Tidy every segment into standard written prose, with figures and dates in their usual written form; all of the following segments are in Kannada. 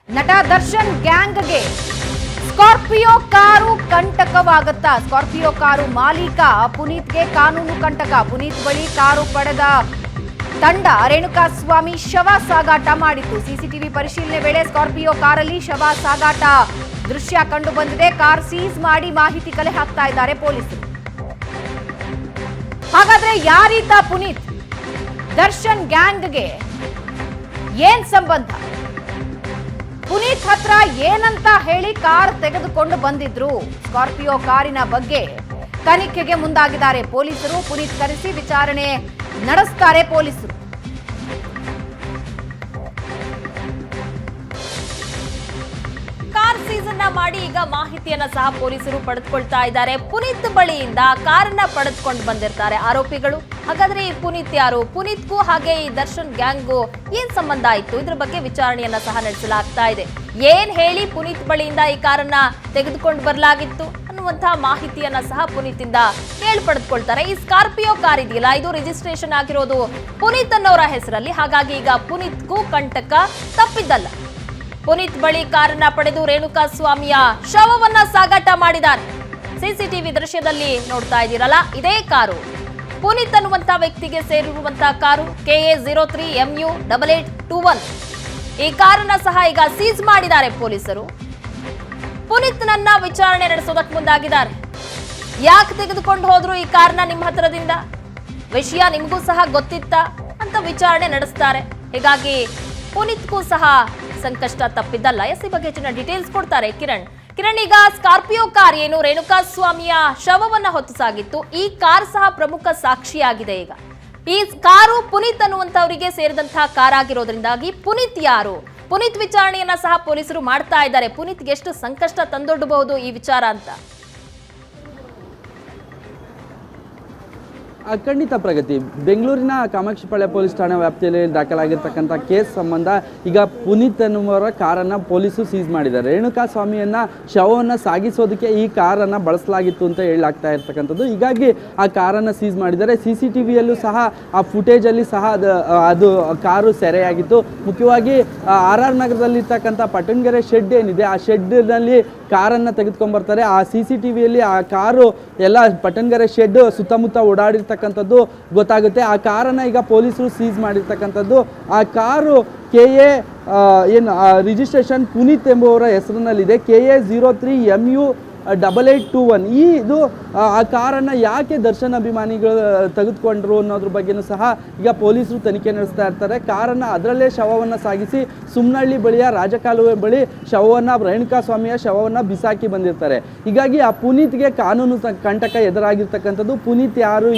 ನಟ ದರ್ಶನ್ ಗ್ಯಾಂಗ್ಗೆ ಸ್ಕಾರ್ಪಿಯೋ ಕಾರು ಕಂಟಕವಾಗುತ್ತಾ? ಸ್ಕಾರ್ಪಿಯೋ ಕಾರು ಮಾಲೀಕ ಪುನೀತ್ಗೆ ಕಾನೂನು ಕಂಟಕ. ಪುನೀತ್ ಬಳಿ ಕಾರು ಪಡೆದ ತಂಡ ರೇಣುಕಾಸ್ವಾಮಿ ಶವ ಸಾಗಾಟ ಮಾಡಿತ್ತು. ಸಿಸಿಟಿವಿ ಪರಿಶೀಲನೆ ವೇಳೆ ಸ್ಕಾರ್ಪಿಯೋ ಕಾರಲ್ಲಿ ಶವ ಸಾಗಾಟ ದೃಶ್ಯ ಕಂಡು ಬಂದಿದೆ. ಕಾರ್ ಸೀಸ್ ಮಾಡಿ ಮಾಹಿತಿ ಕಲೆ ಹಾಕ್ತಾ ಇದ್ದಾರೆ ಪೊಲೀಸರು. ಹಾಗಾದ್ರೆ ಯಾರೀತ ಪುನೀತ್? ದರ್ಶನ್ ಗ್ಯಾಂಗ್ಗೆ ಏನ್ ಸಂಬಂಧ? ಪುನೀತ್ ಹತ್ರ ಏನಂತ ಹೇಳಿ ಕಾರ್ ತೆಗೆದುಕೊಂಡು ಬಂದಿದ್ರು? ಸ್ಕಾರ್ಪಿಯೋ ಕಾರಿನ ಬಗ್ಗೆ ತನಿಖೆಗೆ ಮುಂದಾಗಿದ್ದಾರೆ ಪೊಲೀಸರು. ಪುನೀತ್ ಕರೆಸಿ ವಿಚಾರಣೆ ನಡೆಸ್ತಾರೆ ಪೊಲೀಸರು. ಕಾರ್ ಸೀಸನ್ನ ಮಾಡಿ ಈಗ ಮಾಹಿತಿಯನ್ನ ಸಹ ಪೊಲೀಸರು ಪಡೆದುಕೊಳ್ತಾ ಇದ್ದಾರೆ. ಪುನೀತ್ ಬಳಿಯಿಂದ ಕಾರನ್ನ ಪಡೆದುಕೊಂಡು ಬಂದಿರ್ತಾರೆ ಆರೋಪಿಗಳು. ಹಾಗಾದ್ರೆ ಈ ಪುನೀತ್ ಯಾರು? ಪುನೀತ್ಗೂ ಹಾಗೆ ಈ ದರ್ಶನ್ ಗ್ಯಾಂಗ್ಗೂ ಏನ್ ಸಂಬಂಧ ಆಯ್ತು? ಇದ್ರ ಬಗ್ಗೆ ವಿಚಾರಣೆಯನ್ನ ಸಹ ನಡೆಸಲಾಗ್ತಾ ಇದೆ. ಏನ್ ಹೇಳಿ ಪುನೀತ್ ಬಳಿಯಿಂದ ಈ ಕಾರನ್ನ ತೆಗೆದುಕೊಂಡು ಬರಲಾಗಿತ್ತು ಅನ್ನುವಂತಹ ಮಾಹಿತಿಯನ್ನ ಸಹ ಪುನೀತಿಂದ ಕೇಳಿ ಪಡೆದುಕೊಳ್ತಾರೆ. ಈ ಸ್ಕಾರ್ಪಿಯೋ ಕಾರ್ ಇದೆಯಲ್ಲ, ಇದು ರಿಜಿಸ್ಟ್ರೇಷನ್ ಆಗಿರೋದು ಪುನೀತ್ ಅನ್ನೋರ ಹೆಸರಲ್ಲಿ. ಹಾಗಾಗಿ ಈಗ ಪುನೀತ್ಗೂ ಕಂಟಕ ತಪ್ಪಿದ್ದಲ್ಲ. ಪುನೀತ್ ಬಳಿ ಕಾರನ್ನ ಪಡೆದು ರೇಣುಕಾಸ್ವಾಮಿಯ ಶವವನ್ನ ಸಾಗಾಟ ಮಾಡಿದ್ದಾರೆ. ಸಿಸಿಟಿವಿ ದೃಶ್ಯದಲ್ಲಿ ನೋಡ್ತಾ ಇದ್ದೀರಲ್ಲ, ಇದೇ ಕಾರು ಪುನೀತ್ ಅನ್ನುವಂತ ವ್ಯಕ್ತಿಗೆ ಸೇರಿರುವಂತಹ ಕಾರು. KA03MU8821. ಈ ಕಾರನ್ನ ಸಹ ಈಗ ಸೀಸ್ ಮಾಡಿದ್ದಾರೆ ಪೊಲೀಸರು. ಪುನೀತ್ನನ್ನ ವಿಚಾರಣೆ ನಡೆಸೋದಕ್ಕೆ ಮುಂದಾಗಿದ್ದಾರೆ. ಯಾಕೆ ತೆಗೆದುಕೊಂಡು ಹೋದ್ರು ಈ ಕಾರ್ನ ನಿಮ್ಮ ಹತ್ರದಿಂದ? ವಿಷಯ ನಿಮಗೂ ಸಹ ಗೊತ್ತಿತ್ತ ಅಂತ ವಿಚಾರಣೆ ನಡೆಸ್ತಾರೆ. ಹೀಗಾಗಿ ಪುನೀತ್ಗೂ ಸಹ ಸಂಕಷ್ಟ ತಪ್ಪಿದ್ದಲ್ಲ. ಈ ಬಗ್ಗೆ ಹೆಚ್ಚಿನ ಡೀಟೇಲ್ಸ್ ಕೊಡ್ತಾರೆ ಕಿರಣ್. ಈಗ ಸ್ಕಾರ್ಪಿಯೋ ಕಾರ್ ಏನು ರೇಣುಕಾಸ್ವಾಮಿಯ ಶವವನ್ನ ಹೊತ್ತು ಸಾಗಿತ್ತು, ಈ ಕಾರ್ ಸಹ ಪ್ರಮುಖ ಸಾಕ್ಷಿಯಾಗಿದೆ. ಈಗ ಈ ಕಾರು ಪುನೀತ್ ಅನ್ನುವಂತವರಿಗೆ ಸೇರಿದಂತಹ ಕಾರ್ ಆಗಿರೋದ್ರಿಂದಾಗಿ ಪುನೀತ್ ಯಾರು? ಪುನೀತ್ ವಿಚಾರಣೆಯನ್ನ ಸಹ ಪೊಲೀಸರು ಮಾಡ್ತಾ ಇದ್ದಾರೆ. ಪುನೀತ್ಗೆ ಎಷ್ಟು ಸಂಕಷ್ಟ ತಂದೊಡ್ಡಬಹುದು ಈ ವಿಚಾರ ಅಂತ. ಖಂಡಿತ ಪ್ರಗತಿ. ಬೆಂಗಳೂರಿನ ಕಾಮಾಕ್ಷಿಪಾಳ್ಯ ಪೊಲೀಸ್ ಠಾಣಾ ವ್ಯಾಪ್ತಿಯಲ್ಲಿ ದಾಖಲಾಗಿರ್ತಕ್ಕಂಥ ಕೇಸ್ ಸಂಬಂಧ ಈಗ ಪುನೀತ್ ಅನ್ನುವರ ಕಾರನ್ನು ಪೊಲೀಸರು ಸೀಸ್ ಮಾಡಿದ್ದಾರೆ. ರೇಣುಕಾಸ್ವಾಮಿಯನ್ನ ಶವವನ್ನು ಸಾಗಿಸೋದಕ್ಕೆ ಈ ಕಾರನ್ನು ಬಳಸಲಾಗಿತ್ತು ಅಂತ ಹೇಳಲಾಗ್ತಾ ಇರ್ತಕ್ಕಂಥದ್ದು. ಹೀಗಾಗಿ ಆ ಕಾರನ್ನು ಸೀಸ್ ಮಾಡಿದ್ದಾರೆ. CCTVಯಲ್ಲೂ ಸಹ ಆ ಫುಟೇಜಲ್ಲಿ ಸಹ ಅದು ಕಾರು ಸೆರೆಯಾಗಿತ್ತು. ಮುಖ್ಯವಾಗಿ RR ನಗರದಲ್ಲಿರ್ತಕ್ಕಂಥ ಪಟ್ಟಣಗೆರೆ ಶೆಡ್ ಏನಿದೆ, ಆ ಶೆಡ್ನಲ್ಲಿ ಕಾರನ್ನು ತೆಗೆದುಕೊಂಡ್ಬರ್ತಾರೆ. ಆ CCTVಯಲ್ಲಿ ಆ ಕಾರು ಎಲ್ಲ ಪಟ್ಟಣಗೆರೆ ಶೆಡ್ ಸುತ್ತಮುತ್ತ ಓಡಾಡಿರ್ತಕ್ಕಂಥದ್ದು ಗೊತ್ತಾಗುತ್ತೆ. ಆ ಕಾರನ್ನು ಈಗ ಪೊಲೀಸರು ಸೀಸ್ ಮಾಡಿರ್ತಕ್ಕಂಥದ್ದು. ಆ ಕಾರು KA ರಿಜಿಸ್ಟ್ರೇಷನ್ ಪುನೀತ್ ಎಂಬುವರ ಹೆಸರಿನಲ್ಲಿದೆ. KA03MU8821. ಇದು ಆ ಕಾರನ್ನು ಯಾಕೆ ದರ್ಶನ್ ಅಭಿಮಾನಿಗಳು ತೆಗೆದುಕೊಂಡ್ರು ಅನ್ನೋದ್ರ ಬಗ್ಗೆನೂ ಸಹ ಈಗ ಪೊಲೀಸರು ತನಿಖೆ ನಡೆಸ್ತಾ ಇರ್ತಾರೆ. ಕಾರನ್ನು ಅದರಲ್ಲೇ ಶವವನ್ನು ಸಾಗಿಸಿ ಸುಮ್ನಹಳ್ಳಿ ಬಳಿಯ ರಾಜಕಾಲುವೆ ಬಳಿ ಶವವನ್ನು ರೇಣುಕಾಸ್ವಾಮಿಯ ಶವವನ್ನು ಬಿಸಾಕಿ ಬಂದಿರ್ತಾರೆ. ಹೀಗಾಗಿ ಆ ಪುನೀತ್ಗೆ ಕಾನೂನು ಕಂಟಕ ಎದುರಾಗಿರ್ತಕ್ಕಂಥದ್ದು. ಪುನೀತ್ ಯಾರು,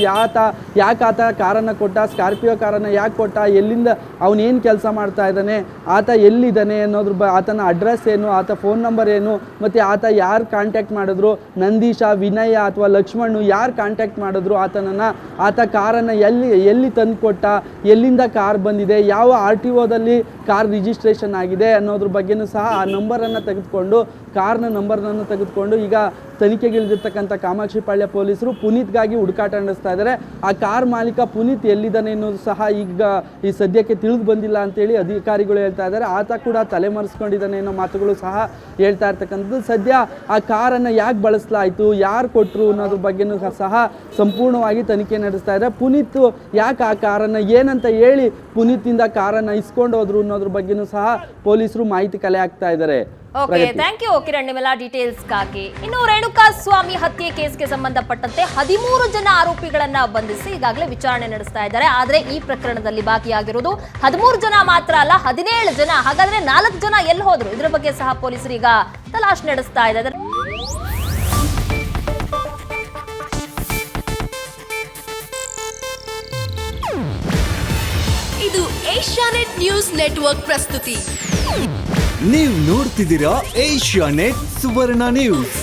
ಯಾಕೆ ಆತ ಕಾರನ್ನು ಕೊಟ್ಟ, ಸ್ಕಾರ್ಪಿಯೋ ಕಾರನ್ನು ಯಾಕೆ ಕೊಟ್ಟ, ಎಲ್ಲಿಂದ ಅವನೇನು ಕೆಲಸ ಮಾಡ್ತಾ ಇದ್ದಾನೆ, ಆತ ಎಲ್ಲಿದ್ದಾನೆ ಅನ್ನೋದ್ರ ಆತನ ಅಡ್ರೆಸ್ ಏನು, ಆತ ಫೋನ್ ನಂಬರ್ ಏನು, ಮತ್ತು ಆತ ಯಾರು ಕಾಂಟ್ಯಾಕ್ಟ್ ಮಾಡಿದ್ರು, ನಂದೀಶ, ವಿನಯ ಅಥವಾ ಲಕ್ಷ್ಮಣ್ ಯಾರು ಕಾಂಟ್ಯಾಕ್ಟ್ ಮಾಡಿದ್ರು ಆತನನ್ನು, ಆತ ಕಾರನ್ನು ಎಲ್ಲಿ ತಂದು ಕೊಟ್ಟ, ಎಲ್ಲಿಂದ ಕಾರ್ ಬಂದಿದೆ, ಯಾವ RTOದಲ್ಲಿ ಕಾರ್ ರಿಜಿಸ್ಟ್ರೇಷನ್ ಆಗಿದೆ ಅನ್ನೋದ್ರ ಬಗ್ಗೆನೂ ಸಹ ಆ ನಂಬರನ್ನು ತೆಗೆದುಕೊಂಡು, ಕಾರ್ನ ನಂಬರ್ನನ್ನು ತೆಗೆದುಕೊಂಡು ಈಗ ತನಿಖೆಗಿಳಿದಿರ್ತಕ್ಕಂಥ ಕಾಮಾಕ್ಷಿಪಾಳ್ಯ ಪೊಲೀಸರು ಪುನೀತ್ಗಾಗಿ ಹುಡುಕಾಟ ನಡೆಸ್ತಾ ಇದ್ದಾರೆ. ಆ ಕಾರ್ ಮಾಲೀಕ ಪುನೀತ್ ಎಲ್ಲಿದ್ದಾನೆ ಅನ್ನೋದು ಸಹ ಈಗ ಈ ಸದ್ಯಕ್ಕೆ ತಿಳಿದು ಬಂದಿಲ್ಲ ಅಂತೇಳಿ ಅಧಿಕಾರಿಗಳು ಹೇಳ್ತಾ ಇದ್ದಾರೆ. ಆತ ಕೂಡ ತಲೆಮರೆಸ್ಕೊಂಡಿದ್ದಾನೆ ಅನ್ನೋ ಮಾತುಗಳು ಸಹ ಹೇಳ್ತಾ ಇರ್ತಕ್ಕಂಥದ್ದು. ಸದ್ಯ ಆ ಕಾರನ್ನು ಯಾಕೆ ಬಳಸಲಾಯಿತು, ಯಾರು ಕೊಟ್ಟರು ಅನ್ನೋದ್ರ ಬಗ್ಗೆನೂ ಸಹ ಸಂಪೂರ್ಣವಾಗಿ ತನಿಖೆ ನಡೆಸ್ತಾ ಇದ್ದಾರೆ. ಪುನೀತ್ ಯಾಕೆ ಆ ಕಾರನ್ನು ಏನಂತ ಹೇಳಿ ಪುನೀತಿಂದ ಕಾರನ್ನು ಇಸ್ಕೊಂಡು ಹೋದ್ರು ಅನ್ನೋದ್ರ ಬಗ್ಗೆನೂ ಸಹ ಪೊಲೀಸರು ಮಾಹಿತಿ ಕಲೆ ಹಾಕ್ತಾ ಇದ್ದಾರೆ. ಓಕೆ, ಥ್ಯಾಂಕ್ ಯು ಕಿರಣ್ ನಿಮ್ಮೆಲ್ಲ ಡೀಟೇಲ್ಸ್ಗಾಗಿ. ಇನ್ನು ರೇಣುಕಾಸ್ವಾಮಿ ಹತ್ಯೆ ಕೇಸ್ಗೆ ಸಂಬಂಧಪಟ್ಟಂತೆ 13 ಜನ ಆರೋಪಿಗಳನ್ನ ಬಂಧಿಸಿ ಈಗಾಗಲೇ ವಿಚಾರಣೆ ನಡೆಸ್ತಾ ಇದ್ದಾರೆ. ಆದ್ರೆ ಈ ಪ್ರಕರಣದಲ್ಲಿ ಬಾಕಿಯಾಗಿರೋದು 13 ಜನ ಮಾತ್ರ ಅಲ್ಲ, 17 ಜನ. ಹಾಗಾದ್ರೆ 4 ಜನ ಎಲ್ಲಿ ಹೋದ್ರು? ಇದ್ರ ಬಗ್ಗೆ ಸಹ ಪೊಲೀಸರು ಈಗ ತಲಾಶ್ ನಡೆಸ್ತಾ ಇದ್ದಾರೆ. ಇದು ಏಷ್ಯಾನೆಟ್ ನ್ಯೂಸ್ ನೆಟ್ವರ್ಕ್ ಪ್ರಸ್ತುತಿ. ನೀವು ನೋಡ್ತಿದ್ದೀರಾ ಏಷ್ಯಾನೆಟ್ ಸುವರ್ಣ ನ್ಯೂಸ್.